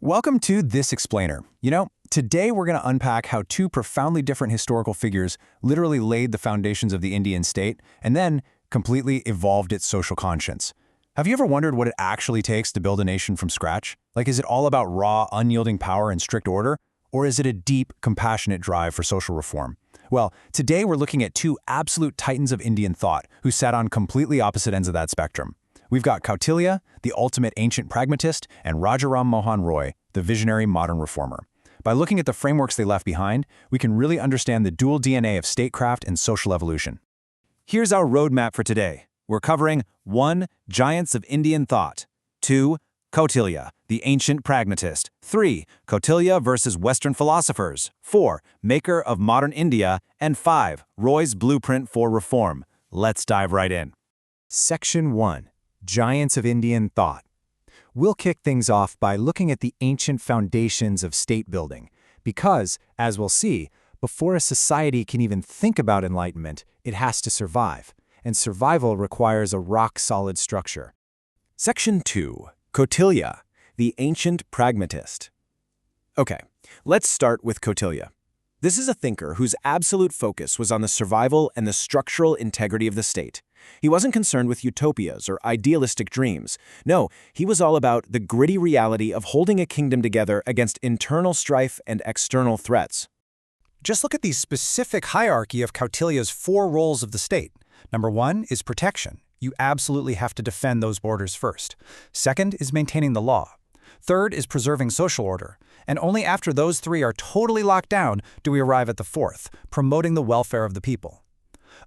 Welcome to This Explainer. Today we're going to unpack how two profoundly different historical figures literally laid the foundations of the Indian state and then completely evolved its social conscience. Have you ever wondered what it actually takes to build a nation from scratch? Is it all about raw, unyielding power and strict order? Or is it a deep, compassionate drive for social reform? Well, today we're looking at two absolute titans of Indian thought who sat on completely opposite ends of that spectrum. We've got Kautilya, the ultimate ancient pragmatist, and Rajaram Mohan Roy, the visionary modern reformer. By looking at the frameworks they left behind, we can really understand the dual DNA of statecraft and social evolution. Here's our roadmap for today. We're covering 1. Giants of Indian thought. 2. Kautilya, the ancient pragmatist. 3. Kautilya versus Western philosophers. 4. Maker of modern India. And 5. Roy's blueprint for reform. Let's dive right in. Section 1. Giants of Indian thought. We'll kick things off by looking at the ancient foundations of state building, because, as we'll see, before a society can even think about enlightenment, it has to survive, and survival requires a rock-solid structure. Section 2. Kautilya, the ancient pragmatist. Okay, let's start with Kautilya. This is a thinker whose absolute focus was on the survival and the structural integrity of the state. He wasn't concerned with utopias or idealistic dreams. No, he was all about the gritty reality of holding a kingdom together against internal strife and external threats. Just look at the specific hierarchy of Kautilya's 4 roles of the state. Number 1 is protection. You absolutely have to defend those borders first. Second is maintaining the law. Third is preserving social order. And only after those 3 are totally locked down do we arrive at the 4th, promoting the welfare of the people.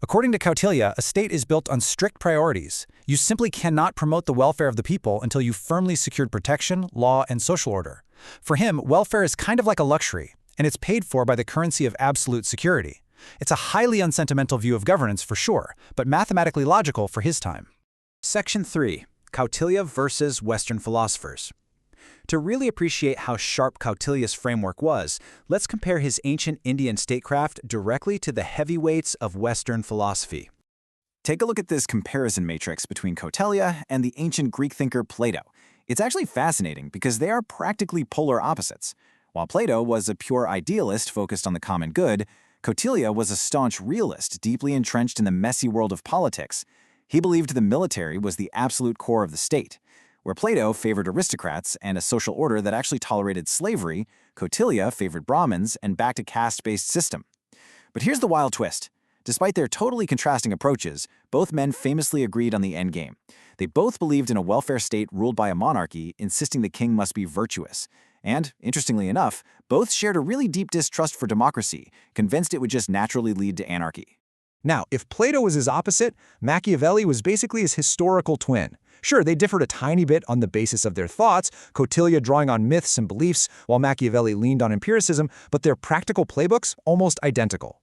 According to Kautilya, a state is built on strict priorities. You simply cannot promote the welfare of the people until you've firmly secured protection, law, and social order. For him, welfare is kind of like a luxury, and it's paid for by the currency of absolute security. It's a highly unsentimental view of governance for sure, but mathematically logical for his time. Section 3. Kautilya versus Western philosophers. To really appreciate how sharp Kautilya's framework was, let's compare his ancient Indian statecraft directly to the heavyweights of Western philosophy. Take a look at this comparison matrix between Kautilya and the ancient Greek thinker Plato. It's actually fascinating because they are practically polar opposites. While Plato was a pure idealist focused on the common good, Kautilya was a staunch realist deeply entrenched in the messy world of politics. He believed the military was the absolute core of the state. Where Plato favored aristocrats and a social order that actually tolerated slavery, Kautilya favored Brahmins and backed a caste-based system. But here's the wild twist. Despite their totally contrasting approaches, both men famously agreed on the endgame. They both believed in a welfare state ruled by a monarchy, insisting the king must be virtuous. And, interestingly enough, both shared a really deep distrust for democracy, convinced it would just naturally lead to anarchy. Now, if Plato was his opposite, Machiavelli was basically his historical twin. Sure, they differed a tiny bit on the basis of their thoughts, Kautilya drawing on myths and beliefs, while Machiavelli leaned on empiricism, but their practical playbooks almost identical.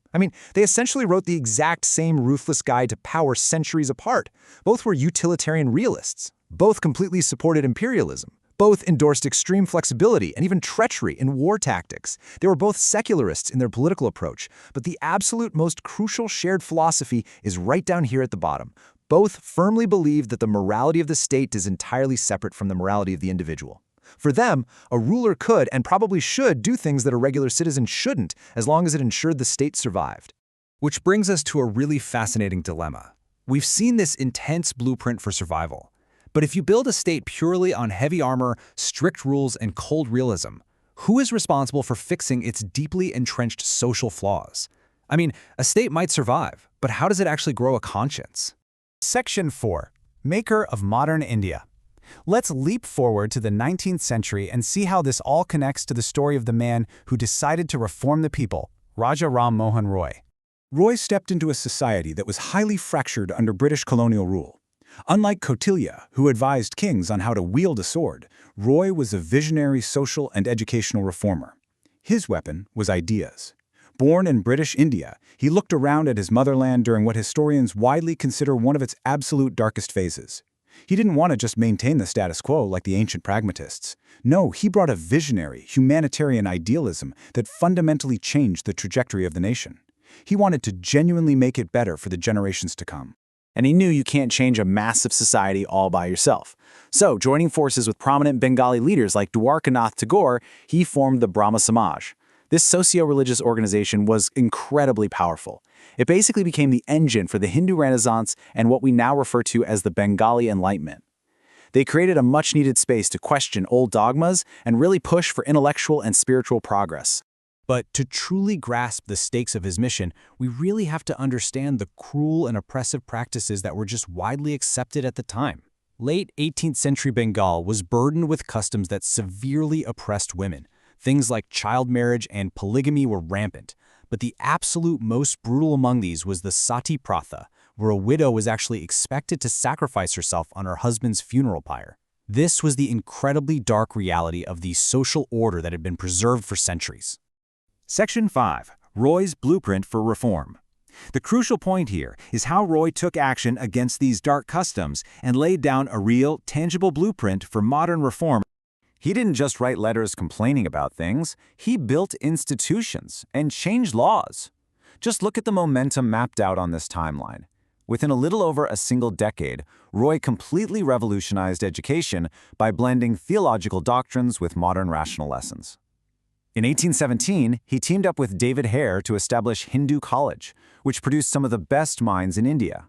They essentially wrote the exact same ruthless guide to power centuries apart. Both were utilitarian realists. Both completely supported imperialism. Both endorsed extreme flexibility and even treachery in war tactics. They were both secularists in their political approach, but the absolute most crucial shared philosophy is right down here at the bottom. Both firmly believed that the morality of the state is entirely separate from the morality of the individual. For them, a ruler could and probably should do things that a regular citizen shouldn't, as long as it ensured the state survived. Which brings us to a really fascinating dilemma. We've seen this intense blueprint for survival. But if you build a state purely on heavy armor, strict rules, and cold realism, who is responsible for fixing its deeply entrenched social flaws? A state might survive, but how does it actually grow a conscience? Section 4. Maker of modern India. Let's leap forward to the 19th century and see how this all connects to the story of the man who decided to reform the people, Rajaram Mohan Roy. Roy stepped into a society that was highly fractured under British colonial rule. Unlike Kautilya, who advised kings on how to wield a sword, Roy was a visionary social and educational reformer. His weapon was ideas. Born in British India, he looked around at his motherland during what historians widely consider one of its absolute darkest phases. He didn't want to just maintain the status quo like the ancient pragmatists. No, he brought a visionary, humanitarian idealism that fundamentally changed the trajectory of the nation. He wanted to genuinely make it better for the generations to come. And he knew you can't change a massive society all by yourself. So, joining forces with prominent Bengali leaders like Dwarkanath Tagore, he formed the Brahma Samaj. This socio-religious organization was incredibly powerful. It basically became the engine for the Hindu Renaissance and what we now refer to as the Bengali Enlightenment. They created a much-needed space to question old dogmas and really push for intellectual and spiritual progress. But to truly grasp the stakes of his mission, we really have to understand the cruel and oppressive practices that were just widely accepted at the time. Late 18th century Bengal was burdened with customs that severely oppressed women. Things like child marriage and polygamy were rampant. But the absolute most brutal among these was the Sati pratha, where a widow was actually expected to sacrifice herself on her husband's funeral pyre. This was the incredibly dark reality of the social order that had been preserved for centuries. Section 5. Roy's Blueprint for Reform. The crucial point here is how Roy took action against these dark customs and laid down a real, tangible blueprint for modern reform. He didn't just write letters complaining about things, he built institutions and changed laws. Just look at the momentum mapped out on this timeline. Within a little over a single decade, Roy completely revolutionized education by blending theological doctrines with modern rational lessons. In 1817, he teamed up with David Hare to establish Hindu College, which produced some of the best minds in India.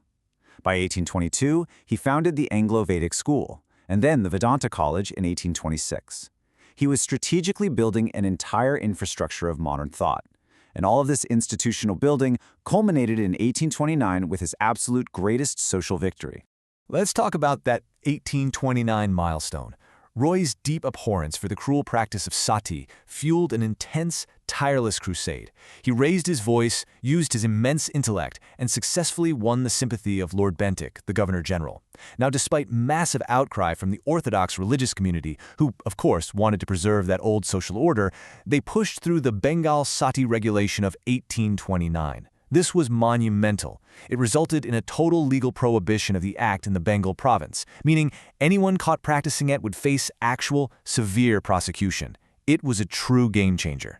By 1822, he founded the Anglo-Vedic School, and then the Vedanta College in 1826. He was strategically building an entire infrastructure of modern thought, and all of this institutional building culminated in 1829 with his absolute greatest social victory. Let's talk about that 1829 milestone. Roy's deep abhorrence for the cruel practice of sati fueled an intense, tireless crusade. He raised his voice, used his immense intellect, and successfully won the sympathy of Lord Bentinck, the Governor-General. Now, despite massive outcry from the orthodox religious community, who, of course, wanted to preserve that old social order, they pushed through the Bengal Sati Regulation of 1829. This was monumental. It resulted in a total legal prohibition of the act in the Bengal province, meaning anyone caught practicing it would face actual, severe prosecution. It was a true game-changer.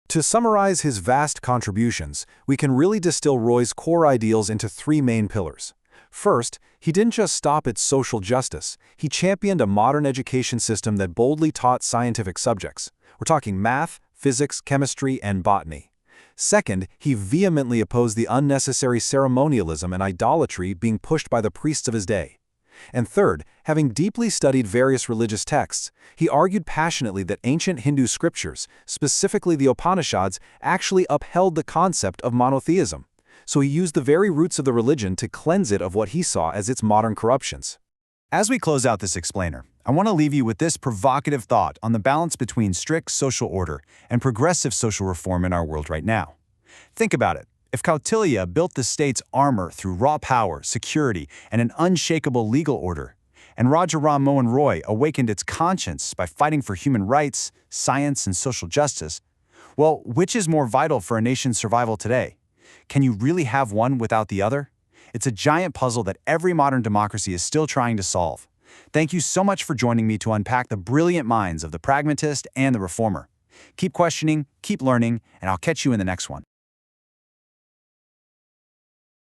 To summarize his vast contributions, we can really distill Roy's core ideals into three main pillars. First, he didn't just stop at social justice. He championed a modern education system that boldly taught scientific subjects. We're talking math, physics, chemistry, and botany. Second, he vehemently opposed the unnecessary ceremonialism and idolatry being pushed by the priests of his day. And third, having deeply studied various religious texts, he argued passionately that ancient Hindu scriptures, specifically the Upanishads, actually upheld the concept of monotheism. So he used the very roots of the religion to cleanse it of what he saw as its modern corruptions. As we close out this explainer, I want to leave you with this provocative thought on the balance between strict social order and progressive social reform in our world right now. Think about it. If Kautilya built the state's armor through raw power, security, and an unshakable legal order, and Raja Ram Mohan Roy awakened its conscience by fighting for human rights, science, and social justice, well, which is more vital for a nation's survival today? Can you really have one without the other? It's a giant puzzle that every modern democracy is still trying to solve. Thank you so much for joining me to unpack the brilliant minds of the pragmatist and the reformer. Keep questioning, keep learning, and I'll catch you in the next one.